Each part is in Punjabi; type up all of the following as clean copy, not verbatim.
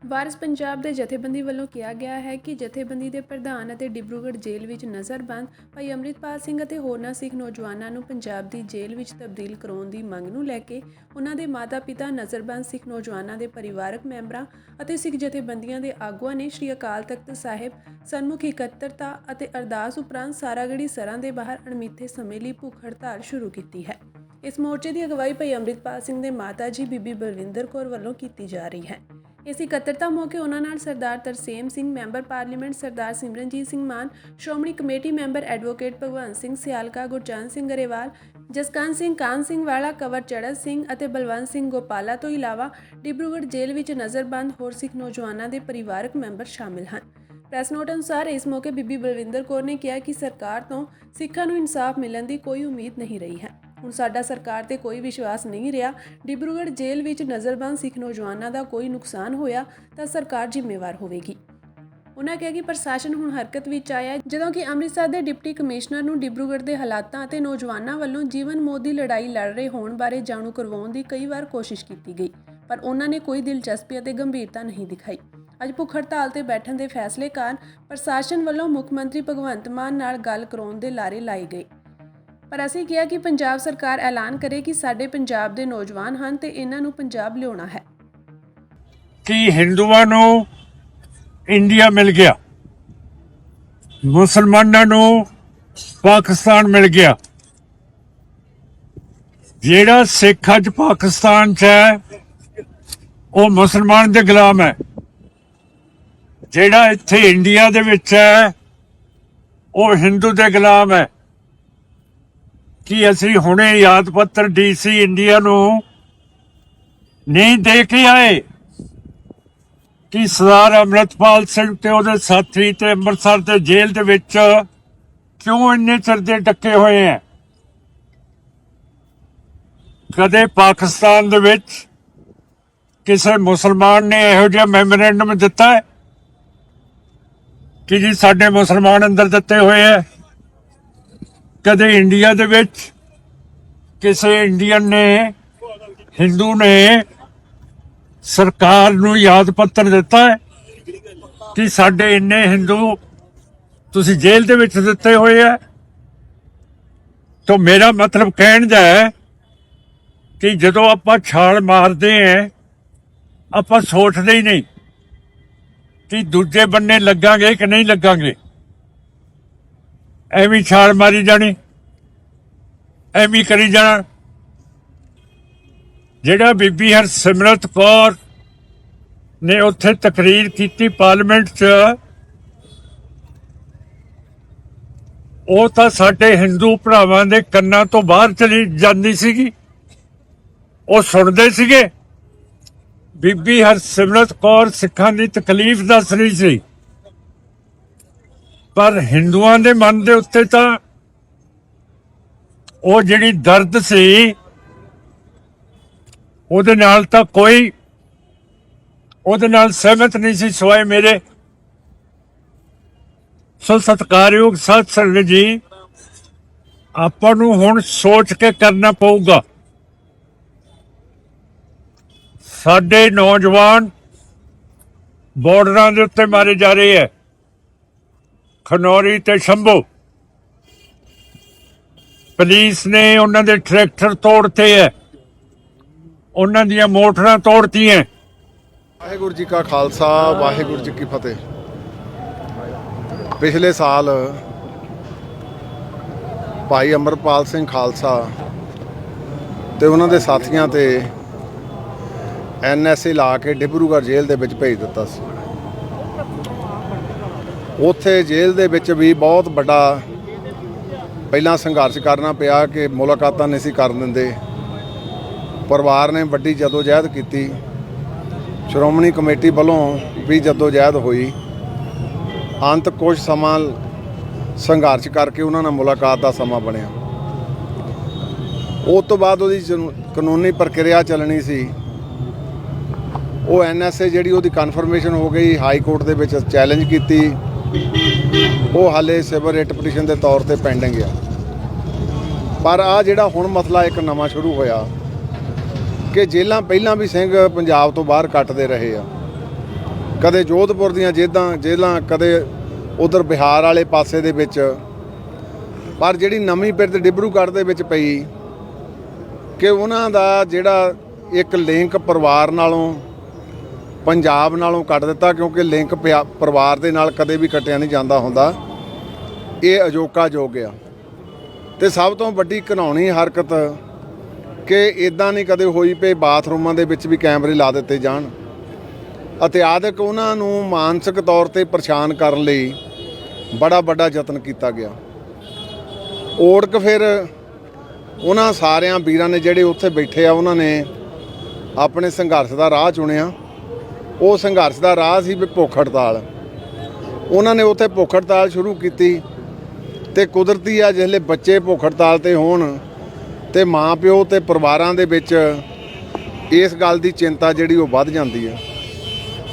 ਵਾਰਿਸ ਪੰਜਾਬ ਦੇ ਜਥੇਬੰਦੀ ਵੱਲੋਂ ਕਿਹਾ ਗਿਆ ਹੈ ਕਿ ਜਥੇਬੰਦੀ ਦੇ ਪ੍ਰਧਾਨ ਅਤੇ ਡਿਬਰੂਗੜ੍ਹ ਜੇਲ੍ਹ ਵਿੱਚ ਨਜ਼ਰਬੰਦ ਭਾਈ ਅੰਮ੍ਰਿਤਪਾਲ ਸਿੰਘ ਅਤੇ ਹੋਰਨਾਂ ਸਿੱਖ ਨੌਜਵਾਨਾਂ ਨੂੰ ਪੰਜਾਬ ਦੀ ਜੇਲ੍ਹ ਵਿੱਚ ਤਬਦੀਲ ਕਰਾਉਣ ਦੀ ਮੰਗ ਨੂੰ ਲੈ ਕੇ ਉਹਨਾਂ ਦੇ ਮਾਤਾ-ਪਿਤਾ, ਨਜ਼ਰਬੰਦ ਸਿੱਖ ਨੌਜਵਾਨਾਂ ਦੇ ਪਰਿਵਾਰਕ ਮੈਂਬਰਾਂ ਅਤੇ ਸਿੱਖ ਜਥੇਬੰਦੀਆਂ ਦੇ ਆਗੂਆਂ ਨੇ ਸ੍ਰੀ ਅਕਾਲ ਤਖ਼ਤ ਸਾਹਿਬ ਸਨਮੁਖ ਇਕੱਤਰਤਾ ਅਤੇ ਅਰਦਾਸ ਉਪਰੰਤ ਸਾਰਾਗੜ੍ਹੀ ਸਰਾਂ ਦੇ ਬਾਹਰ ਅਣਮਿੱਥੇ ਸਮੇਂ ਲਈ ਭੁੱਖ ਹੜਤਾਲ ਸ਼ੁਰੂ ਕੀਤੀ ਹੈ। ਇਸ ਮੋਰਚੇ ਦੀ ਅਗਵਾਈ ਭਾਈ ਅੰਮ੍ਰਿਤਪਾਲ ਸਿੰਘ ਦੇ ਮਾਤਾ ਜੀ ਬੀਬੀ ਬਲਵਿੰਦਰ ਕੌਰ ਵੱਲੋਂ ਕੀਤੀ ਜਾ ਰਹੀ ਹੈ। ਇਸ ਇਕੱਤਰਤਾ ਮੌਕੇ ਉਹਨਾਂ ਨਾਲ Sardar Tarsem Singh, member parliament Sardar Simranjit Singh Mann, Shiromani committee member advocate Bhagwant Singh Sialka, Gurcharan Singh Grewal, Jaskant Singh Kan Singh ਵਾਲਾ, ਕੰਵਰ ਚੜ੍ਹਤ ਸਿੰਘ ਅਤੇ ਬਲਵੰਤ ਸਿੰਘ ਗੋਪਾਲਾ ਤੋਂ ਇਲਾਵਾ ਡਿਬਰੂਗੜ੍ਹ ਜੇਲ੍ਹ ਵਿੱਚ ਨਜ਼ਰਬੰਦ ਹੋਰ ਸਿੱਖ ਨੌਜਵਾਨਾਂ ਦੇ ਪਰਿਵਾਰਕ ਮੈਂਬਰ ਸ਼ਾਮਿਲ ਹਨ। ਪ੍ਰੈਸ ਨੋਟ ਅਨੁਸਾਰ ਇਸ ਮੌਕੇ ਬੀਬੀ ਬਲਵਿੰਦਰ ਕੌਰ ਨੇ ਕਿਹਾ ਕਿ ਸਰਕਾਰ ਤੋਂ ਸਿੱਖਾਂ ਨੂੰ ਇਨਸਾਫ ਮਿਲਣ ਦੀ ਕੋਈ ਉਮੀਦ ਨਹੀਂ ਰਹੀ ਹੈ। ਹੁਣ ਸਾਡਾ ਸਰਕਾਰ ਤੇ ਕੋਈ ਵਿਸ਼ਵਾਸ ਨਹੀਂ ਰਿਹਾ। ਡਿਬਰੂਗੜ੍ਹ ਜੇਲ੍ਹ ਵਿੱਚ ਨਜ਼ਰਬੰਦ ਸਿੱਖ ਨੌਜਵਾਨਾਂ ਦਾ ਕੋਈ ਨੁਕਸਾਨ ਹੋਇਆ ਤਾਂ ਸਰਕਾਰ ਜ਼ਿੰਮੇਵਾਰ ਹੋਵੇਗੀ। ਉਹਨਾਂ ਕਿਹਾ ਕਿ ਪ੍ਰਸ਼ਾਸਨ ਹੁਣ ਹਰਕਤ ਵਿੱਚ ਆਇਆ ਜਦੋਂ ਕਿ ਅੰਮ੍ਰਿਤਸਰ ਦੇ ਡਿਪਟੀ ਕਮਿਸ਼ਨਰ ਨੂੰ ਡਿਬਰੂਗੜ੍ਹ ਦੇ ਹਾਲਾਤਾਂ ਅਤੇ ਨੌਜਵਾਨਾਂ ਵੱਲੋਂ ਜੀਵਨ ਮੌਤ ਦੀ ਲੜਾਈ ਲੜ ਰਹੇ ਹੋਣ ਬਾਰੇ ਜਾਣੂ ਕਰਵਾਉਣ ਦੀ ਕਈ ਵਾਰ ਕੋਸ਼ਿਸ਼ ਕੀਤੀ ਗਈ, ਪਰ ਉਹਨਾਂ ਨੇ ਕੋਈ ਦਿਲਚਸਪੀ ਅਤੇ ਗੰਭੀਰਤਾ ਨਹੀਂ ਦਿਖਾਈ। ਅੱਜ ਭੁੱਖ ਹੜਤਾਲ ਤੇ ਬੈਠਣ ਦੇ ਫੈਸਲੇ ਕਾਰਨ ਪ੍ਰਸ਼ਾਸਨ ਵੱਲੋਂ ਮੁੱਖ ਮੰਤਰੀ ਭਗਵੰਤ ਮਾਨ ਨਾਲ ਗੱਲ ਕਰਾਉਣ ਦੇ ਲਾਰੇ ਲਾਏ ਗਏ, ਪਰ ਅਸੀਂ ਕਿਹਾ ਕਿ ਪੰਜਾਬ ਸਰਕਾਰ ਐਲਾਨ ਕਰੇ ਕਿ ਸਾਡੇ ਪੰਜਾਬ ਦੇ ਨੌਜਵਾਨ ਹਨ ਤੇ ਇਹਨਾਂ ਨੂੰ ਪੰਜਾਬ ਲਿਆਉਣਾ ਹੈ। ਕਿ ਹਿੰਦੂਆਂ ਨੂੰ ਇੰਡੀਆ ਮਿਲ ਗਿਆ, ਮੁਸਲਮਾਨਾਂ ਨੂੰ ਪਾਕਿਸਤਾਨ ਮਿਲ ਗਿਆ। ਜਿਹੜਾ ਸਿੱਖ ਅੱਜ ਪਾਕਿਸਤਾਨ 'ਚ ਹੈ ਉਹ ਮੁਸਲਮਾਨ ਦੇ ਗੁਲਾਮ ਹੈ। ਜਿਹੜਾ ਇੱਥੇ ਇੰਡੀਆ ਦੇ ਵਿੱਚ ਹੈ ਉਹ ਹਿੰਦੂ ਦੇ ਗੁਲਾਮ ਹੈ। ਕਿ ਅਸੀਂ ਹੁਣੇ ਯਾਦ ਪੱਤਰ DC ਇੰਡੀਆ ਨੂੰ ਨਹੀਂ ਦੇ ਕੇ ਆਏ ਕਿ ਸਰਦਾਰ ਅੰਮ੍ਰਿਤਪਾਲ ਸਿੰਘ ਤੇ ਉਹਦੇ ਸਾਥੀ ਤੇ ਅੰਮ੍ਰਿਤਸਰ ਦੇ ਜੇਲ੍ਹ ਦੇ ਵਿੱਚ ਕਿਉਂ ਇੰਨੇ ਚਿਰ ਦੇ ਡੱਕੇ ਹੋਏ ਹੈ। ਕਦੇ ਪਾਕਿਸਤਾਨ ਦੇ ਵਿੱਚ ਕਿਸੇ ਮੁਸਲਮਾਨ ਨੇ ਇਹੋ ਜਿਹਾ ਮੈਮੋਰੈਂਡਮ ਦਿੱਤਾ ਹੈ ਕਿ ਜੀ ਸਾਡੇ ਮੁਸਲਮਾਨ ਅੰਦਰ ਦਿੱਤੇ ਹੋਏ ਹੈ? ਕਦੇ ਇੰਡੀਆ ਦੇ ਵਿੱਚ ਕਿਸੇ ਇੰਡੀਅਨ ਨੇ, ਹਿੰਦੂ ਨੇ ਸਰਕਾਰ ਨੂੰ ਯਾਦ ਪੱਤਰ ਦਿੱਤਾ ਹੈ ਕਿ ਸਾਡੇ ਇੰਨੇ ਹਿੰਦੂ ਤੁਸੀਂ ਜੇਲ੍ਹ ਦੇ ਵਿੱਚ ਦਿੱਤੇ ਹੋਏ ਹੈ? ਤਾਂ ਮੇਰਾ ਮਤਲਬ ਕਹਿਣ ਦਾ ਹੈ ਕਿ ਜਦੋਂ ਆਪਾਂ ਛਾਲ ਮਾਰਦੇ ਹਾਂ ਆਪਾਂ ਸੋਚਦੇ ਹੀ ਨਹੀਂ ਕਿ ਦੂਜੇ ਬੰਨੇ ਲੱਗਾਂਗੇ ਕਿ ਨਹੀਂ ਲੱਗਾਂਗੇ। ਐਵੇਂ ਛਾਲ ਮਾਰੀ ਜਾਣੀ, ਐਵੇਂ ਕਰੀ ਜਾਣਾ। ਜਿਹੜਾ ਬੀਬੀ ਹਰਸਿਮਰਤ ਕੌਰ ਨੇ ਉੱਥੇ ਤਕਰੀਰ ਕੀਤੀ ਪਾਰਲੀਮੈਂਟ 'ਚ, ਉਹ ਤਾਂ ਸਾਡੇ ਹਿੰਦੂ ਭਰਾਵਾਂ ਦੇ ਕੰਨਾਂ ਤੋਂ ਬਾਹਰ ਚਲੀ ਜਾਂਦੀ ਸੀਗੀ। ਉਹ ਸੁਣਦੇ ਸੀਗੇ। ਬੀਬੀ ਹਰਸਿਮਰਤ ਕੌਰ ਸਿੱਖਾਂ ਦੀ ਤਕਲੀਫ ਦੱਸ ਰਹੀ ਸੀ, ਪਰ ਹਿੰਦੂਆਂ ਦੇ ਮਨ ਦੇ ਉੱਤੇ ਤਾਂ ਉਹ ਜਿਹੜੀ ਦਰਦ ਸੀ ਉਹਦੇ ਨਾਲ ਤਾਂ ਕੋਈ ਉਹਦੇ ਨਾਲ ਸਹਿਮਤ ਨਹੀਂ ਸੀ ਸਿਵਾਏ ਮੇਰੇ। ਸੋ ਸਤਿਕਾਰਯੋਗ ਸਾਧ ਸੰਗਤ ਜੀ, ਆਪਾਂ ਨੂੰ ਹੁਣ ਸੋਚ ਕੇ ਕਰਨਾ ਪਊਗਾ। ਸਾਡੇ ਨੌਜਵਾਨ ਬਾਰਡਰਾਂ ਦੇ ਉੱਤੇ ਮਾਰੇ ਜਾ ਰਹੇ ਹੈ। ਖਨੌਰੀ ਤੇ ਸ਼ੰਭੂ ਪੁਲਿਸ ਨੇ ਉਹਨਾਂ ਦੇ ਟਰੈਕਟਰ ਤੋੜਤੇ ਹੈ, ਉਹਨਾਂ ਦੀਆਂ ਮੋਟਰਾਂ ਤੋੜਤੀਆਂ। ਵਾਹਿਗੁਰੂ ਜੀ ਕਾ ਖਾਲਸਾ, ਵਾਹਿਗੁਰੂ ਜੀ ਕੀ ਫਤਿਹ। ਪਿਛਲੇ ਸਾਲ ਭਾਈ ਅੰਮ੍ਰਿਤਪਾਲ ਸਿੰਘ ਖਾਲਸਾ ਤੇ ਉਹਨਾਂ ਦੇ ਸਾਥੀਆਂ ਤੇ NSA ਲਾ ਕੇ ਡਿਬਰੂਗੜ੍ਹ ਜੇਲ੍ਹ ਦੇ ਵਿੱਚ ਭੇਜ ਦਿੱਤਾ ਸੀ। ਉੱਥੇ ਜੇਲ੍ਹ ਦੇ ਵਿੱਚ ਵੀ ਬਹੁਤ ਵੱਡਾ ਪਹਿਲਾਂ ਸੰਘਰਸ਼ ਕਰਨਾ ਪਿਆ ਕਿ ਮੁਲਾਕਾਤਾਂ ਨਹੀਂ ਸੀ ਕਰਨ ਦਿੰਦੇ। ਪਰਿਵਾਰ ਨੇ ਵੱਡੀ ਜਦੋਜਹਿਦ ਕੀਤੀ, ਸ਼੍ਰੋਮਣੀ ਕਮੇਟੀ ਵੱਲੋਂ ਵੀ ਜਦੋਜਹਿਦ ਹੋਈ। ਅੰਤ ਕੁਝ ਸਮਾਂ ਸੰਘਰਸ਼ ਕਰਕੇ ਉਹਨਾਂ ਨਾਲ ਮੁਲਾਕਾਤ ਦਾ ਸਮਾਂ ਬਣਿਆ। ਉਸ ਤੋਂ ਬਾਅਦ ਉਹਦੀ ਕਾਨੂੰਨੀ ਪ੍ਰਕਿਰਿਆ ਚੱਲਣੀ ਸੀ। ਉਹ NSA ਜਿਹੜੀ ਉਹਦੀ ਕਨਫਰਮੇਸ਼ਨ ਹੋ ਗਈ, ਹਾਈ ਕੋਰਟ ਦੇ ਵਿੱਚ ਚੈਲੰਜ ਕੀਤੀ। ਉਹ ਹਾਲੇ ਸਿਵਲ ਰਿਟ ਪਟੀਸ਼ਨ ਦੇ ਤੌਰ ਤੇ ਪੈਂਡਿੰਗ ਆ। ਪਰ ਆ ਜਿਹੜਾ ਹੁਣ ਮਸਲਾ ਇੱਕ ਨਵਾਂ ਸ਼ੁਰੂ ਹੋਇਆ ਕਿ ਜੇਲ੍ਹਾਂ ਪਹਿਲਾਂ ਵੀ ਸਿੰਘ ਪੰਜਾਬ ਤੋਂ ਬਾਹਰ ਕੱਟਦੇ ਰਹੇ ਆ। ਕਦੇ ਜੋਧਪੁਰ ਦੀਆਂ ਜੇਲ੍ਹਾਂ ਕਦੇ ਉਧਰ ਬਿਹਾਰ ਵਾਲੇ ਪਾਸੇ ਦੇ ਵਿੱਚ। ਪਰ ਜਿਹੜੀ ਨਵੀਂ ਪਿਰਤ ਡਿਬਰੂਗੜ੍ਹ ਦੇ ਵਿੱਚ ਪਈ ਕਿ ਉਹਨਾਂ ਦਾ ਜਿਹੜਾ ਇੱਕ ਲਿੰਕ ਪਰਿਵਾਰ ਨਾਲੋਂ ਪੰਜਾਬ ਨਾਲੋਂ ਕੱਟ ਦਿੱਤਾ, ਕਿਉਂਕਿ ਲਿੰਕ ਪਰਿਵਾਰ ਦੇ ਨਾਲ ਕਦੇ ਵੀ ਕੱਟਿਆ ਨਹੀਂ ਜਾਂਦਾ ਹੁੰਦਾ। ਇਹ ਅਜੋਕਾ ਯੁੱਗ ਆ। ਤੇ ਸਭ ਤੋਂ ਵੱਡੀ ਘਿਨਾਉਣੀ ਹਰਕਤ ਕਿ ਇਦਾਂ ਨਹੀਂ ਕਦੇ ਹੋਈ ਪਈ ਬਾਥਰੂਮਾਂ ਦੇ ਵਿੱਚ ਵੀ ਕੈਮਰੇ ਲਾ ਦਿੱਤੇ ਜਾਣ। ਅਤਿਆਦਕ ਉਹਨਾਂ ਨੂੰ ਮਾਨਸਿਕ ਤੌਰ ਤੇ ਪਰੇਸ਼ਾਨ ਕਰਨ ਲਈ ਬੜਾ ਵੱਡਾ ਯਤਨ ਕੀਤਾ ਗਿਆ। ਓੜਕ ਫਿਰ ਉਹਨਾਂ ਸਾਰਿਆਂ ਵੀਰਾਂ ਨੇ ਜਿਹੜੇ ਉੱਥੇ ਬੈਠੇ ਆ, ਉਹਨਾਂ ਨੇ ਆਪਣੇ ਸੰਘਰਸ਼ ਦਾ ਰਾਹ ਚੁਣਿਆ। ਉਹ ਸੰਘਰਸ਼ ਦਾ ਰਾਹ ਸੀ ਵੀ ਭੁੱਖ ਹੜਤਾਲ। ਉਹਨਾਂ ਨੇ ਉੱਥੇ ਭੁੱਖ ਹੜਤਾਲ ਸ਼ੁਰੂ ਕੀਤੀ ਤੇ ਕੁਦਰਤੀ ਆ ਜਿਹੜੇ ਬੱਚੇ ਭੁੱਖ ਹੜਤਾਲ ਤੇ ਹੋਣ ਤੇ ਮਾਂ ਪਿਓ ਤੇ ਪਰਿਵਾਰਾਂ ਦੇ ਵਿੱਚ ਇਸ ਗੱਲ ਦੀ ਚਿੰਤਾ ਜਿਹੜੀ ਉਹ ਵੱਧ ਜਾਂਦੀ ਹੈ।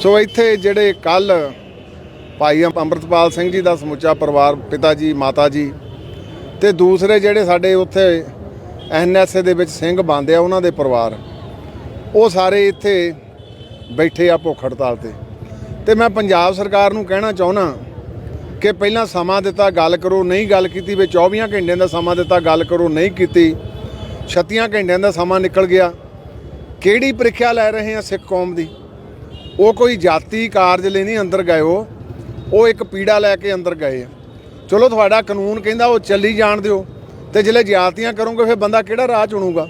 ਸੋ ਇੱਥੇ ਜਿਹੜੇ ਕੱਲ ਭਾਈ ਅੰਮ੍ਰਿਤਪਾਲ ਸਿੰਘ ਜੀ ਦਾ ਸਮੁੱਚਾ ਪਰਿਵਾਰ, ਪਿਤਾ ਜੀ, ਮਾਤਾ ਜੀ ਤੇ ਦੂਸਰੇ ਜਿਹੜੇ ਸਾਡੇ ਉੱਥੇ NSA ਦੇ ਵਿੱਚ ਸਿੰਘ ਬਣਦੇ ਆ ਉਹਨਾਂ ਦੇ ਪਰਿਵਾਰ, ਉਹ ਸਾਰੇ ਇੱਥੇ ਬੈਠੇ ਆ ਭੁੱਖ ਹੜਤਾਲ ਤੇ ਮੈਂ ਪੰਜਾਬ ਸਰਕਾਰ ਨੂੰ ਕਹਿਣਾ ਚਾਹੁੰਦਾ ਕਿ ਪਹਿਲਾਂ ਸਮਾਂ ਦਿੱਤਾ ਗੱਲ ਕਰੋ, ਨਹੀਂ ਗੱਲ ਕੀਤੀ। ਵੀ 24 ਘੰਟਿਆਂ ਦਾ ਸਮਾਂ ਦਿੱਤਾ ਗੱਲ ਕਰੋ, ਨਹੀਂ ਕੀਤੀ। 36 ਘੰਟਿਆਂ ਦਾ ਸਮਾਂ ਨਿਕਲ ਗਿਆ। ਕਿਹੜੀ ਪ੍ਰੀਖਿਆ ਲੈ ਰਹੇ ਆ ਸਿੱਖ ਕੌਮ ਦੀ? ਉਹ ਕੋਈ ਜਾਤੀ ਕਾਰਜ ਲਈ ਨਹੀਂ ਅੰਦਰ ਗਏ, ਉਹ ਇੱਕ ਪੀੜਾ ਲੈ ਕੇ ਅੰਦਰ ਗਏ ਆ। ਚਲੋ ਤੁਹਾਡਾ ਕਾਨੂੰਨ ਕਹਿੰਦਾ ਉਹ ਚੱਲੀ ਜਾਣ ਦਿਓ, ਤੇ ਜਿਹੜੇ ਜਾਤੀਆਂ ਕਰੋਗੇ ਫਿਰ ਬੰਦਾ ਕਿਹੜਾ ਰਾਹ ਚੁਣੂਗਾ?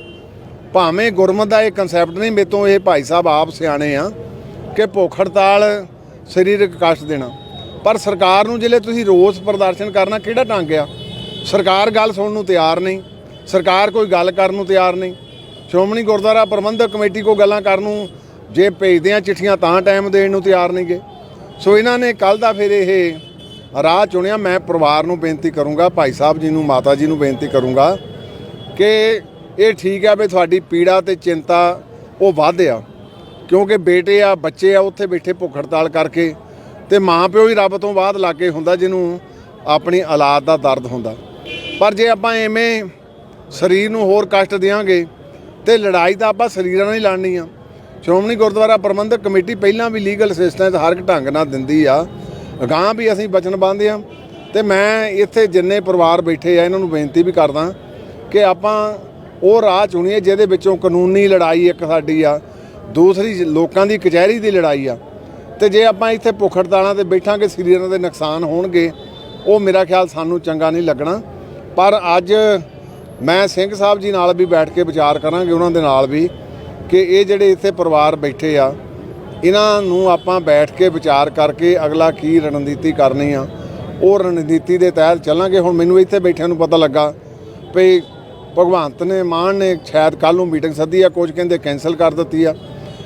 ਭਾਵੇਂ ਗੁਰਮਤ ਦਾ ਇਹ ਕਨਸੈਪਟ ਨਹੀਂ, ਮੇਰੇ ਤੋਂ ਇਹ ਭਾਈ ਸਾਹਿਬ ਆਪ ਸਿਆਣੇ ਆ ਕਿ ਭੁੱਖ ਹੜਤਾਲ ਸਰੀਰਕ ਕਸ਼ਟ ਦੇਣਾ, ਪਰ ਸਰਕਾਰ ਨੂੰ ਜਿਹੜੇ ਤੁਸੀਂ ਰੋਸ ਪ੍ਰਦਰਸ਼ਨ ਕਰਨਾ ਕਿਹੜਾ ਢੰਗ ਆ? ਸਰਕਾਰ ਗੱਲ ਸੁਣਨ ਨੂੰ ਤਿਆਰ ਨਹੀਂ, ਸਰਕਾਰ ਕੋਈ ਗੱਲ ਕਰਨ ਨੂੰ ਤਿਆਰ ਨਹੀਂ। ਸ਼੍ਰੋਮਣੀ ਗੁਰਦੁਆਰਾ ਪ੍ਰਬੰਧਕ ਕਮੇਟੀ ਕੋਲ ਗੱਲਾਂ ਕਰਨ ਨੂੰ ਜੇ ਭੇਜਦੇ ਆ ਚਿੱਠੀਆਂ ਤਾਂ ਟਾਈਮ ਦੇਣ ਨੂੰ ਤਿਆਰ ਨਹੀਂ ਗੇ। ਸੋ ਇਹਨਾਂ ਨੇ ਕੱਲ੍ਹ ਦਾ ਫਿਰ ਇਹ ਰਾਹ ਚੁਣਿਆ। ਮੈਂ ਪਰਿਵਾਰ ਨੂੰ ਬੇਨਤੀ ਕਰੂੰਗਾ, ਭਾਈ ਸਾਹਿਬ ਜੀ ਨੂੰ, ਮਾਤਾ ਜੀ ਨੂੰ ਬੇਨਤੀ ਕਰੂੰਗਾ ਕਿ ਇਹ ਠੀਕ ਹੈ ਵੀ ਤੁਹਾਡੀ ਪੀੜਾ ਤੇ ਚਿੰਤਾ ਉਹ ਵੱਧ ਆ, ਕਿਉਂਕਿ ਬੇਟੇ ਆ, ਬੱਚੇ ਆ ਉੱਥੇ ਬੈਠੇ ਭੁੱਖ ਹੜਤਾਲ ਕਰਕੇ, ਤੇ ਮਾਂ ਪਿਓ ਹੀ ਰੱਬ ਤੋਂ ਬਾਅਦ ਲਾਗੇ ਹੁੰਦਾ ਜਿਹਨੂੰ ਆਪਣੀ ਔਲਾਦ ਦਾ ਦਰਦ ਹੁੰਦਾ। ਪਰ ਜੇ ਆਪਾਂ ਐਵੇਂ ਸਰੀਰ ਨੂੰ ਹੋਰ ਕਸ਼ਟ ਦਿਆਂਗੇ ਤੇ ਲੜਾਈ ਤਾਂ ਆਪਾਂ ਸਰੀਰਾਂ ਨਾਲ ਹੀ ਲੜਨੀ ਆ। ਸ਼੍ਰੋਮਣੀ ਗੁਰਦੁਆਰਾ ਪ੍ਰਬੰਧਕ ਕਮੇਟੀ ਪਹਿਲਾਂ ਵੀ ਲੀਗਲ ਅਸਿਸਟੈਂਸ ਹਰ ਇੱਕ ਢੰਗ ਨਾਲ ਦਿੰਦੀ ਆ, ਅਗਾਂਹ ਵੀ ਅਸੀਂ ਵਚਨਬੱਧ ਆ। ਤੇ ਮੈਂ ਇੱਥੇ ਜਿੰਨੇ ਪਰਿਵਾਰ ਬੈਠੇ ਆ ਇਹਨਾਂ ਨੂੰ ਬੇਨਤੀ ਵੀ ਕਰਦਾ ਕਿ ਆਪਾਂ ਉਹ ਰਾਹ ਚੁਣੀਏ ਜਿਹਦੇ ਵਿੱਚੋਂ ਕਾਨੂੰਨੀ ਲੜਾਈ ਇੱਕ ਸਾਡੀ ਆ, ਦੂਸਰੀ ਲੋਕਾਂ ਦੀ ਕਚਹਿਰੀ ਦੀ ਲੜਾਈ ਆ। ਤੇ ਜੇ ਆਪਾਂ ਇੱਥੇ ਭੁੱਖ ਹੜਤਾਲਾਂ ਤੇ ਬੈਠਾਂਗੇ, ਸਰੀਰਾਂ ਦੇ ਨੁਕਸਾਨ ਹੋਣਗੇ, ਉਹ ਮੇਰਾ ਖਿਆਲ ਸਾਨੂੰ ਚੰਗਾ ਨਹੀਂ ਲੱਗਣਾ। ਪਰ ਅੱਜ ਮੈਂ ਸਿੰਘ ਸਾਹਿਬ ਜੀ ਨਾਲ ਵੀ ਬੈਠ ਕੇ ਵਿਚਾਰ ਕਰਾਂਗੇ, ਉਹਨਾਂ ਦੇ ਨਾਲ ਵੀ, ਕਿ ਇਹ ਜਿਹੜੇ ਇੱਥੇ ਪਰਿਵਾਰ ਬੈਠੇ ਆ ਇਹਨਾਂ ਨੂੰ ਆਪਾਂ ਬੈਠ ਕੇ ਵਿਚਾਰ ਕਰਕੇ ਅਗਲਾ ਕੀ ਰਣਨੀਤੀ ਕਰਨੀ ਆ, ਉਹ ਰਣਨੀਤੀ ਦੇ ਤਹਿਤ ਚੱਲਾਂਗੇ। ਹੁਣ ਮੈਨੂੰ ਇੱਥੇ ਬੈਠਿਆਂ ਨੂੰ ਪਤਾ ਲੱਗਾ ਵੀ ਭਗਵੰਤ ਮਾਨ ਨੇ ਸ਼ਾਇਦ ਕੱਲ੍ਹ ਨੂੰ ਮੀਟਿੰਗ ਸੱਦੀ ਆ, ਕੁਝ ਕਹਿੰਦੇ ਕੈਂਸਲ ਕਰ ਦਿੱਤੀ ਆ।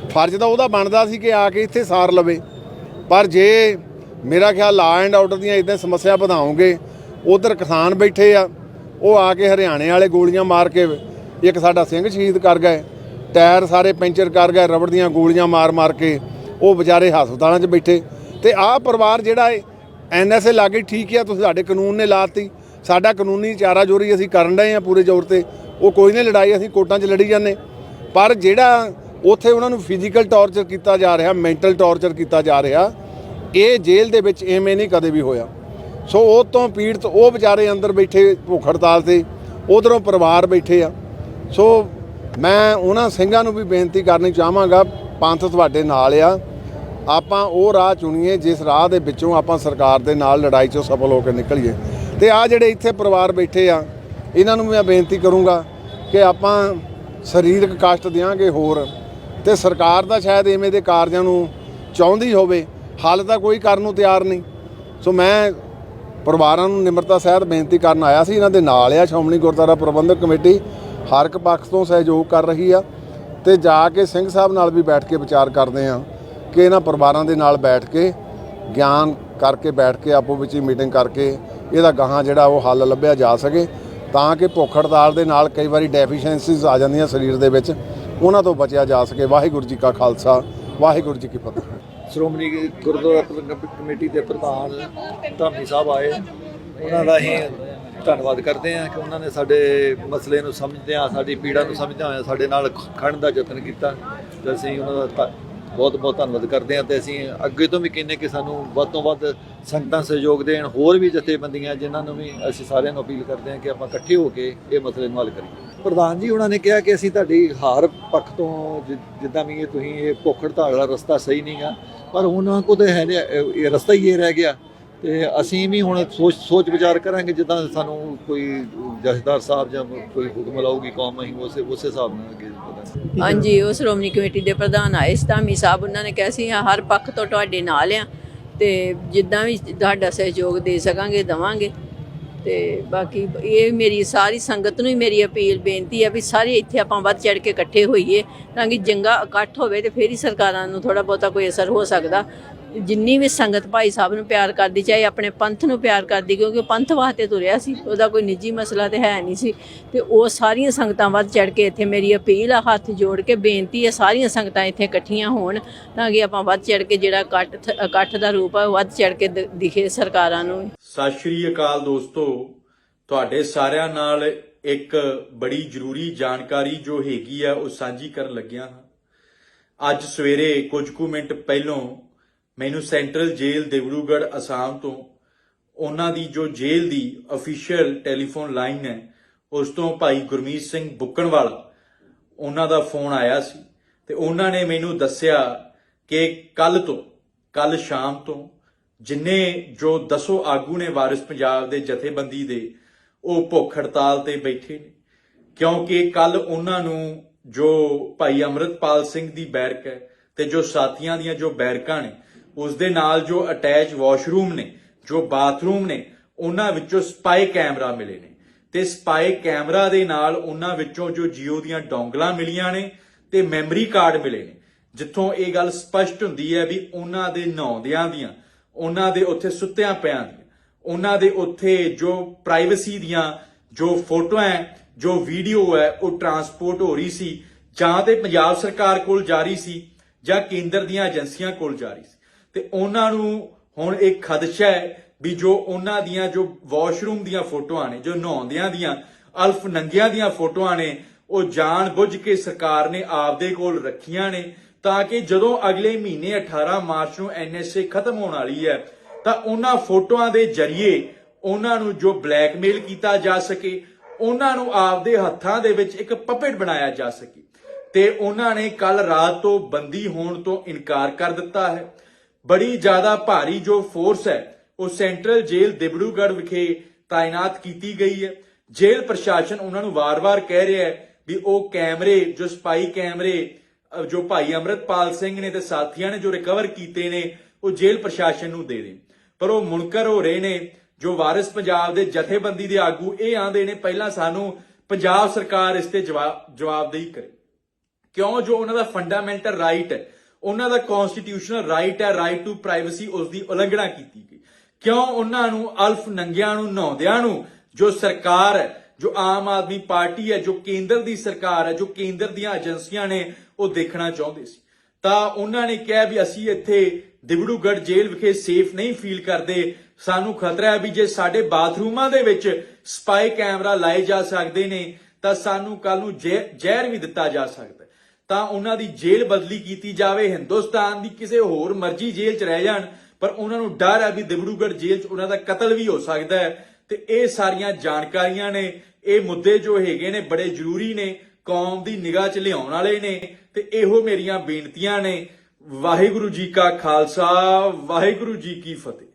ਫਰਜ਼ ਤਾਂ ਉਹਦਾ ਬਣਦਾ ਸੀ ਕਿ ਆ ਕੇ ਇੱਥੇ ਸਾਰ ਲਵੇ, ਪਰ ਜੇ ਮੇਰਾ ਖਿਆਲ ਲਾ ਐਂਡ ਆਰਡਰ ਦੀਆਂ ਇੱਦਾਂ ਸਮੱਸਿਆ ਵਧਾਓਗੇ, ਉਧਰ ਕਿਸਾਨ ਬੈਠੇ ਆ, ਉਹ ਆ ਕੇ ਹਰਿਆਣੇ ਵਾਲੇ ਗੋਲੀਆਂ ਮਾਰ ਕੇ ਇੱਕ ਸਾਡਾ ਸਿੰਘ ਸ਼ਹੀਦ ਕਰ ਗਏ, ਟਾਇਰ ਸਾਰੇ ਪੈਂਚਰ ਕਰ ਗਏ, ਰਬੜ ਦੀਆਂ ਗੋਲੀਆਂ ਮਾਰ ਕੇ ਉਹ ਵਿਚਾਰੇ ਹਸਪਤਾਲਾਂ 'ਚ ਬੈਠੇ। ਤੇ ਆਹ ਪਰਿਵਾਰ ਜਿਹੜਾ ਹੈ NSA ਲਾਗੇ ਠੀਕ ਆ, ਤੁਸੀਂ ਸਾਡੇ ਕਾਨੂੰਨ ਨੇ ਲਾਤੀ, ਸਾਡਾ ਕਾਨੂੰਨੀ ਚਾਰਾ ਜੋਰੀ ਅਸੀਂ ਕਰਨ ਡਏ ਆ ਪੂਰੇ ਜ਼ੋਰ ਤੇ। ਉਹ ਕੋਈ ਨਹੀਂ ਲੜਾਈ, ਅਸੀਂ ਕੋਰਟਾਂ 'ਚ ਲੜੀ ਜਾਂਦੇ, ਪਰ ਜਿਹੜਾ ਉੱਥੇ ਉਹਨਾਂ ਨੂੰ ਫਿਜ਼ੀਕਲ ਟੌਰਚਰ ਕੀਤਾ ਜਾ ਰਿਹਾ, ਮੈਂਟਲ ਟੌਰਚਰ ਕੀਤਾ ਜਾ ਰਿਹਾ, ਇਹ ਜੇਲ੍ਹ ਦੇ ਵਿੱਚ ਐਵੇਂ ਨਹੀਂ ਕਦੇ ਵੀ ਹੋਇਆ। ਸੋ ਉਹ ਤੋਂ ਪੀੜਤ ਉਹ ਵਿਚਾਰੇ ਅੰਦਰ ਬੈਠੇ ਭੁੱਖ ਹੜਤਾਲ ਤੇ, ਉਧਰੋਂ ਪਰਿਵਾਰ ਬੈਠੇ ਆ। ਸੋ ਮੈਂ ਉਹਨਾਂ ਸਿੰਘਾਂ ਨੂੰ ਵੀ ਬੇਨਤੀ ਕਰਨੀ ਚਾਹਾਂਗਾ, ਪੰਥ ਤੁਹਾਡੇ ਨਾਲ ਆ, ਆਪਾਂ ਉਹ ਰਾਹ ਚੁਣੀਏ ਜਿਸ ਰਾਹ ਦੇ ਵਿੱਚੋਂ ਆਪਾਂ ਸਰਕਾਰ ਦੇ ਨਾਲ ਲੜਾਈ 'ਚੋਂ ਸਫਲ ਹੋ ਕੇ ਨਿਕਲੀਏ। ਤੇ ਆ ਜਿਹੜੇ ਇੱਥੇ ਪਰਿਵਾਰ ਬੈਠੇ ਆ, ਇਹਨਾਂ ਨੂੰ ਮੈਂ ਬੇਨਤੀ ਕਰੂੰਗਾ ਕਿ ਆਪਾਂ ਸਰੀਰਕ ਕਸ਼ਟ ਦਿਆਂਗੇ ਹੋਰ, ਤੇ ਸਰਕਾਰ ਦਾ ਸ਼ਾਇਦ ਇਵੇਂ ਦੇ ਕਾਰਜਾਂ ਨੂੰ ਚਾਹੁੰਦੀ ਹੋਵੇ, ਹੱਲ ਤਾਂ ਕੋਈ ਕਰਨ ਨੂੰ ਤਿਆਰ ਨਹੀਂ। ਸੋ ਮੈਂ ਪਰਿਵਾਰਾਂ ਨੂੰ ਨਿਮਰਤਾ ਸਹਿਤ ਬੇਨਤੀ ਕਰਨ ਆਇਆ ਸੀ, ਇਹਨਾਂ ਦੇ ਨਾਲ ਆ ਸ਼੍ਰੋਮਣੀ ਗੁਰਦੁਆਰਾ ਪ੍ਰਬੰਧਕ ਕਮੇਟੀ, ਹਰ ਇੱਕ ਪੱਖ ਤੋਂ ਸਹਿਯੋਗ ਕਰ ਰਹੀ ਆ, ਤੇ ਜਾ ਕੇ ਸਿੰਘ ਸਾਹਿਬ ਨਾਲ ਵੀ ਬੈਠ ਕੇ ਵਿਚਾਰ ਕਰਦੇ ਆ ਕਿ ਇਹਨਾਂ ਪਰਿਵਾਰਾਂ ਦੇ ਨਾਲ ਬੈਠ ਕੇ ਗਿਆਨ ਕਰਕੇ ਬੈਠ ਕੇ ਆਪੋ ਵਿੱਚ ਹੀ ਮੀਟਿੰਗ ਕਰਕੇ ਇਹਦਾ ਗਾਹਾਂ ਜਿਹੜਾ ਉਹ ਹੱਲ ਲੱਭਿਆ ਜਾ ਸਕੇ, ਤਾਂ ਕਿ ਭੁੱਖ ਹੜਤਾਲ ਦੇ ਨਾਲ ਕਈ ਵਾਰੀ ਡੈਫੀਸ਼ੀਐਂਸੀਜ਼ ਆ ਜਾਂਦੀਆਂ ਸਰੀਰ ਦੇ ਵਿੱਚ, ਉਹਨਾਂ ਤੋਂ ਬਚਿਆ ਜਾ ਸਕੇ। ਵਾਹਿਗੁਰੂ ਜੀ ਕਾ ਖਾਲਸਾ, ਵਾਹਿਗੁਰੂ ਜੀ ਕੀ ਫਤਿਹ। ਸ਼੍ਰੋਮਣੀ ਗੁਰਦੁਆਰਾ ਕਮੇਟੀ ਦੇ ਪ੍ਰਧਾਨ ਧਾਮੀ ਸਾਹਿਬ ਆਏ, ਉਹਨਾਂ ਦਾ ਅਸੀਂ ਧੰਨਵਾਦ ਕਰਦੇ ਹਾਂ ਕਿ ਉਹਨਾਂ ਨੇ ਸਾਡੇ ਮਸਲੇ ਨੂੰ ਸਮਝਦਿਆਂ, ਸਾਡੀ ਪੀੜਾ ਨੂੰ ਸਮਝਦਿਆਂ ਹੋਇਆ ਸਾਡੇ ਨਾਲ ਖੜਨ ਦਾ ਯਤਨ ਕੀਤਾ, ਤੇ ਅਸੀਂ ਉਹਨਾਂ ਦਾ ਬਹੁਤ ਬਹੁਤ ਧੰਨਵਾਦ ਕਰਦੇ ਹਾਂ ਤੇ ਅਸੀਂ ਅੱਗੇ ਤੋਂ ਵੀ ਕਹਿੰਦੇ ਕਿ ਸਾਨੂੰ ਵੱਧ ਤੋਂ ਵੱਧ ਸੰਗਤਾਂ ਸਹਿਯੋਗ ਦੇਣ, ਹੋਰ ਵੀ ਜਥੇਬੰਦੀਆਂ ਜਿਨ੍ਹਾਂ ਨੂੰ ਵੀ ਅਸੀਂ ਸਾਰਿਆਂ ਨੂੰ ਅਪੀਲ ਕਰਦੇ ਹਾਂ ਕਿ ਆਪਾਂ ਇਕੱਠੇ ਹੋ ਕੇ ਇਹ ਮਸਲੇ ਨੂੰ ਹੱਲ ਕਰੀਏ। ਪ੍ਰਧਾਨ ਜੀ ਉਹਨਾਂ ਨੇ ਕਿਹਾ ਕਿ ਅਸੀਂ ਤੁਹਾਡੀ ਹਰ ਪੱਖ ਤੋਂ ਜਿੱਦਾਂ ਵੀ ਤੁਸੀਂ ਇਹ ਭੁੱਖ ਹੜਤਾਲ ਵਾਲਾ ਰਸਤਾ ਸਹੀ ਨਹੀਂਗਾ, ਪਰ ਉਹਨਾਂ ਕੋਲ ਤਾਂ ਹੈ ਇਹ ਰਸਤਾ ਹੀ ਇਹ ਰਹਿ ਗਿਆ ਤੇ ਅਸੀਂ ਵੀ ਹੁਣ ਸੋਚ ਵਿਚਾਰ ਕਰਾਂਗੇ, ਜਿੱਦਾਂ ਸਾਨੂੰ ਕੋਈ ਜਥੇਦਾਰ ਸਾਹਿਬ ਜਾਂ ਕੋਈ ਹੁਕਮ ਲਾਊਗੀ ਕੌਮ, ਅਸੀਂ ਉਸੇ ਹਿਸਾਬ ਨਾਲ ਅੱਗੇ ਵਧਾਂਗੇ। ਹਾਂਜੀ, ਉਹ ਸ਼੍ਰੋਮਣੀ ਕਮੇਟੀ ਦੇ ਪ੍ਰਧਾਨ ਆਏ ਸੀ ਧਾਮੀ ਸਾਹਿਬ, ਉਹਨਾਂ ਨੇ ਕਿਹਾ ਸੀ ਹਰ ਪੱਖ ਤੋਂ ਤੁਹਾਡੇ ਨਾਲ ਆ ਤੇ ਜਿੱਦਾਂ ਵੀ ਤੁਹਾਡਾ ਸਹਿਯੋਗ ਦੇ ਸਕਾਂਗੇ ਦੇਵਾਂਗੇ। ਤੇ ਬਾਕੀ ਇਹ ਮੇਰੀ ਸਾਰੀ ਸੰਗਤ ਨੂੰ ਹੀ ਮੇਰੀ ਅਪੀਲ ਬੇਨਤੀ ਹੈ ਵੀ ਸਾਰੇ ਇੱਥੇ ਆਪਾਂ ਵੱਧ ਚੜ੍ਹ ਕੇ ਇਕੱਠੇ ਹੋਈਏ ਤਾਂ ਕਿ ਚੰਗਾ ਇਕੱਠ ਹੋਵੇ ਤੇ ਫਿਰ ਹੀ ਸਰਕਾਰਾਂ ਨੂੰ ਥੋੜ੍ਹਾ ਬਹੁਤਾ ਕੋਈ ਅਸਰ ਹੋ ਸਕਦਾ। ਜਿੰਨੀ ਵੀ ਸੰਗਤ ਭਾਈ ਸਾਹਿਬ ਨੂੰ ਪਿਆਰ ਕਰਦੀ, ਚਾਹੇ ਆਪਣੇ ਪੰਥ ਨੂੰ ਪਿਆਰ ਕਰਦੀ, ਕਿਉਂਕਿ ਉਹ ਪੰਥ ਵਾਸਤੇ ਤੁਰਿਆ ਸੀ, ਉਹਦਾ ਕੋਈ ਨਿੱਜੀ ਮਸਲਾ ਤੇ ਹੈ ਨਹੀਂ ਸੀ। ਤੇ ਉਹ ਸਾਰੀਆਂ ਸੰਗਤਾਂ ਵੱਧ ਚੜ੍ਹ ਕੇ ਇੱਥੇ ਮੇਰੀ ਅਪੀਲ ਆ, ਹੱਥ ਜੋੜ ਕੇ ਬੇਨਤੀ ਹੈ ਸਾਰੀਆਂ ਸੰਗਤਾਂ ਇੱਥੇ ਇਕੱਠੀਆਂ ਹੋਣ ਤਾਂ ਕਿ ਆਪਾਂ ਵੱਧ ਚੜ੍ਹ ਕੇ ਜਿਹੜਾ ਇਕੱਠ ਦਾ ਰੂਪ ਹੈ ਵੱਧ ਚੜ੍ਹ ਕੇ ਦਿਖੇ ਸਰਕਾਰਾਂ ਨੂੰ। ਸਤਿ ਸ਼੍ਰੀ ਅਕਾਲ ਦੋਸਤੋ, ਤੁਹਾਡੇ ਸਾਰਿਆਂ ਨਾਲ ਇੱਕ ਬੜੀ ਜ਼ਰੂਰੀ ਜਾਣਕਾਰੀ ਜੋ ਹੈਗੀ ਆ ਉਹ ਸਾਂਝੀ ਕਰਨ ਲੱਗਿਆ ਹਾਂ। ਅੱਜ ਸਵੇਰੇ ਕੁਝ ਕੁ ਮਿੰਟ ਪਹਿਲੋਂ ਮੈਨੂੰ ਸੈਂਟਰਲ ਜੇਲ੍ਹ ਡਿਬਰੂਗੜ੍ਹ ਅਸਾਮ ਤੋਂ ਉਹਨਾਂ ਦੀ ਜੋ ਜੇਲ੍ਹ ਦੀ ਅਫੀਸ਼ੀਅਲ ਟੈਲੀਫੋਨ ਲਾਈਨ ਹੈ ਉਸ ਤੋਂ ਭਾਈ ਗੁਰਮੀਤ ਸਿੰਘ ਬੁੱਕਣਵਾਲਾ ਉਹਨਾਂ ਦਾ ਫੋਨ ਆਇਆ ਸੀ ਤੇ ਉਹਨਾਂ ਨੇ ਮੈਨੂੰ ਦੱਸਿਆ ਕਿ ਕੱਲ ਸ਼ਾਮ ਤੋਂ ਜਿੰਨੇ ਜੋ 10 ਆਗੂ ਨੇ ਵਾਰਿਸ ਪੰਜਾਬ ਦੇ ਜਥੇਬੰਦੀ ਦੇ ਉਹ ਭੁੱਖ ਹੜਤਾਲ ਤੇ ਬੈਠੇ ਨੇ, ਕਿਉਂਕਿ ਕੱਲ ਉਹਨਾਂ ਨੂੰ ਜੋ ਭਾਈ ਅੰਮ੍ਰਿਤਪਾਲ ਸਿੰਘ ਦੀ ਬੈਰਕ ਹੈ ਤੇ ਜੋ ਸਾਥੀਆਂ ਦੀਆਂ ਜੋ ਬੈਰਕਾਂ ਨੇ ਉਸ ਦੇ ਨਾਲ ਜੋ ਅਟੈਚ ਵਾਸ਼ਰੂਮ ਨੇ, ਜੋ ਬਾਥਰੂਮ ਨੇ, ਉਹਨਾਂ ਵਿੱਚੋਂ ਸਪਾਈ ਕੈਮਰਾ ਮਿਲੇ ਨੇ ਤੇ ਸਪਾਈ ਕੈਮਰਾ ਦੇ ਨਾਲ ਉਹਨਾਂ ਵਿੱਚੋਂ ਜੋ ਜੀਓ ਦੀਆਂ ਡੋਂਗਲਾਂ ਮਿਲੀਆਂ ਨੇ ਤੇ ਮੈਮਰੀ ਕਾਰਡ ਮਿਲੇ ਨੇ, ਜਿੱਥੋਂ ਇਹ ਗੱਲ ਸਪਸ਼ਟ ਹੁੰਦੀ ਹੈ ਵੀ ਉਹਨਾਂ ਦੇ ਨਹਾਉਂਦਿਆਂ ਦੀਆਂ, ਉਹਨਾਂ ਦੇ ਉੱਥੇ ਸੁੱਤਿਆਂ ਪਿਆਂ ਦੀਆਂ, ਉਹਨਾਂ ਦੇ ਉੱਥੇ ਜੋ ਪ੍ਰਾਈਵੇਸੀ ਦੀਆਂ ਜੋ ਫੋਟੋਆਂ ਹੈ, ਜੋ ਵੀਡੀਓ ਹੈ ਉਹ ਟਰਾਂਸਪੋਰਟ ਹੋ ਰਹੀ ਸੀ, ਜਾਂ ਤੇ ਪੰਜਾਬ ਸਰਕਾਰ ਕੋਲ ਜਾ ਰਹੀ ਸੀ ਜਾਂ ਕੇਂਦਰ ਦੀਆਂ ਏਜੰਸੀਆਂ ਕੋਲ ਜਾ ਰਹੀ ਸੀ। ਤੇ ਉਹਨਾਂ ਨੂੰ ਹੁਣ ਇੱਕ ਖਦਸ਼ਾ ਹੈ ਵੀ ਜੋ ਉਹਨਾਂ ਦੀਆਂ ਜੋ ਵਾਸ਼ਰੂਮ ਦੀਆਂ ਫੋਟੋਆਂ ਨੇ, ਜੋ ਨਹਾਉਂਦਿਆਂ ਦੀਆਂ ਅਲਫ ਨੰਗਿਆਂ ਦੀਆਂ ਫੋਟੋਆਂ ਨੇ, ਉਹ ਜਾਣ ਬੁੱਝ ਕੇ ਸਰਕਾਰ ਨੇ ਆਪਦੇ ਕੋਲ ਰੱਖੀਆਂ ਨੇ ਤਾਂ ਕਿ ਜਦੋਂ ਅਗਲੇ ਮਹੀਨੇ 18 ਮਾਰਚ ਨੂੰ NSA ਖਤਮ ਹੋਣ ਵਾਲੀ ਹੈ ਤਾਂ ਉਹਨਾਂ ਫੋਟੋਆਂ ਦੇ ਜ਼ਰੀਏ ਉਹਨਾਂ ਨੂੰ ਜੋ ਬਲੈਕਮੇਲ ਕੀਤਾ ਜਾ ਸਕੇ, ਉਹਨਾਂ ਨੂੰ ਆਪਦੇ ਹੱਥਾਂ ਦੇ ਵਿੱਚ ਇੱਕ ਪਪੇਟ ਬਣਾਇਆ ਜਾ ਸਕੇ। ਤੇ ਉਹਨਾਂ ਨੇ ਕੱਲ ਰਾਤ ਤੋਂ ਬੰਦੀ ਹੋਣ ਤੋਂ ਇਨਕਾਰ ਕਰ ਦਿੱਤਾ ਹੈ। ਬੜੀ ਜ਼ਿਆਦਾ ਭਾਰੀ ਜੋ ਫੋਰਸ ਹੈ ਉਹ ਸੈਂਟਰਲ ਜੇਲ੍ਹ ਡਿਬਰੂਗੜ੍ਹ ਵਿਖੇ ਤਾਇਨਾਤ ਕੀਤੀ ਗਈ ਹੈ। ਜੇਲ੍ਹ ਪ੍ਰਸ਼ਾਸਨ ਉਹਨਾਂ ਨੂੰ ਵਾਰ-ਵਾਰ ਕਹਿ ਰਿਹਾ ਹੈ ਵੀ ਉਹ ਕੈਮਰੇ, ਜੋ ਸਪਾਈ ਕੈਮਰੇ ਜੋ ਭਾਈ ਅੰਮ੍ਰਿਤਪਾਲ ਸਿੰਘ ਨੇ ਤੇ ਸਾਥੀਆਂ ਨੇ ਜੋ ਰਿਕਵਰ ਕੀਤੇ ਨੇ ਉਹ ਜੇਲ੍ਹ ਪ੍ਰਸ਼ਾਸਨ ਨੂੰ ਦੇ ਦੇਣ, ਪਰ ਉਹ ਮੁਨਕਰ ਹੋ ਰਹੇ ਨੇ। ਜੋ ਵਾਰਿਸ ਪੰਜਾਬ ਦੇ ਜਥੇਬੰਦੀ ਦੇ ਆਗੂ ਇਹ ਆਂਦੇ ਨੇ ਪਹਿਲਾਂ ਸਾਨੂੰ ਪੰਜਾਬ ਸਰਕਾਰ ਇਸ ਤੇ ਜਵਾਬਦੇਹੀ ਕਰੇ, ਕਿਉਂ ਜੋ ਉਹਨਾਂ ਦਾ ਫੰਡਾਮੈਂਟਲ ਰਾਈਟ ਹੈ, ਉਹਨਾਂ ਦਾ ਕਨਸਟੀਟਿਊਸ਼ਨਲ ਰਾਈਟ ਹੈ, ਰਾਈਟ ਟੂ ਪ੍ਰਾਈਵੇਸੀ, ਉਸ ਦੀ ਉਲੰਘਣਾ ਕੀਤੀ ਗਈ। ਕਿਉਂ ਉਹਨਾਂ ਨੂੰ ਅਲਫ ਨੰਗਿਆਂ ਨੂੰ ਨਹਾਉਂਦਿਆਂ ਨੂੰ ਜੋ ਸਰਕਾਰ ਹੈ, ਜੋ ਆਮ ਆਦਮੀ ਪਾਰਟੀ ਹੈ, ਜੋ ਕੇਂਦਰ ਦੀ ਸਰਕਾਰ ਹੈ, ਜੋ ਕੇਂਦਰ ਦੀਆਂ ਏਜੰਸੀਆਂ ਨੇ ਉਹ ਦੇਖਣਾ ਚਾਹੁੰਦੇ ਸੀ। ਤਾਂ ਉਹਨਾਂ ਨੇ ਕਿਹਾ ਵੀ ਅਸੀਂ ਇੱਥੇ ਡਿਬਰੂਗੜ੍ਹ ਜੇਲ੍ਹ ਵਿਖੇ ਸੇਫ ਨਹੀਂ ਫੀਲ ਕਰਦੇ, ਸਾਨੂੰ ਖਤਰਾ ਹੈ ਵੀ ਜੇ ਸਾਡੇ ਬਾਥਰੂਮਾਂ ਦੇ ਵਿੱਚ ਸਪਾਈ ਕੈਮਰਾ ਲਾਏ ਜਾ ਸਕਦੇ ਨੇ ਤਾਂ ਸਾਨੂੰ ਕੱਲ ਨੂੰ ਜ਼ਹਿਰ ਵੀ ਦਿੱਤਾ ਜਾ ਸਕਦਾ। ਤਾਂ ਉਹਨਾਂ ਦੀ ਜੇਲ੍ਹ ਬਦਲੀ ਕੀਤੀ ਜਾਵੇ, ਹਿੰਦੁਸਤਾਨ ਦੀ ਕਿਸੇ ਹੋਰ ਮਰਜ਼ੀ ਜੇਲ੍ਹ 'ਚ ਰਹਿ ਜਾਣ, ਪਰ ਉਹਨਾਂ ਨੂੰ ਡਰ ਹੈ ਵੀ ਡਿਬਰੂਗੜ੍ਹ ਜੇਲ੍ਹ 'ਚ ਉਹਨਾਂ ਦਾ ਕਤਲ ਵੀ ਹੋ ਸਕਦਾ ਹੈ। ਤੇ ਇਹ ਸਾਰੀਆਂ ਜਾਣਕਾਰੀਆਂ ਨੇ, ਇਹ ਮੁੱਦੇ ਜੋ ਹੈਗੇ ਨੇ ਬੜੇ ਜ਼ਰੂਰੀ ਨੇ, ਕੌਮ ਦੀ ਨਿਗਾਹ 'ਚ ਲਿਆਉਣ ਵਾਲੇ ਨੇ ਤੇ ਇਹੋ ਮੇਰੀਆਂ ਬੇਨਤੀਆਂ ਨੇ। ਵਾਹਿਗੁਰੂ ਜੀ ਕਾ ਖਾਲਸਾ, ਵਾਹਿਗੁਰੂ ਜੀ ਕੀ ਫਤਿਹ।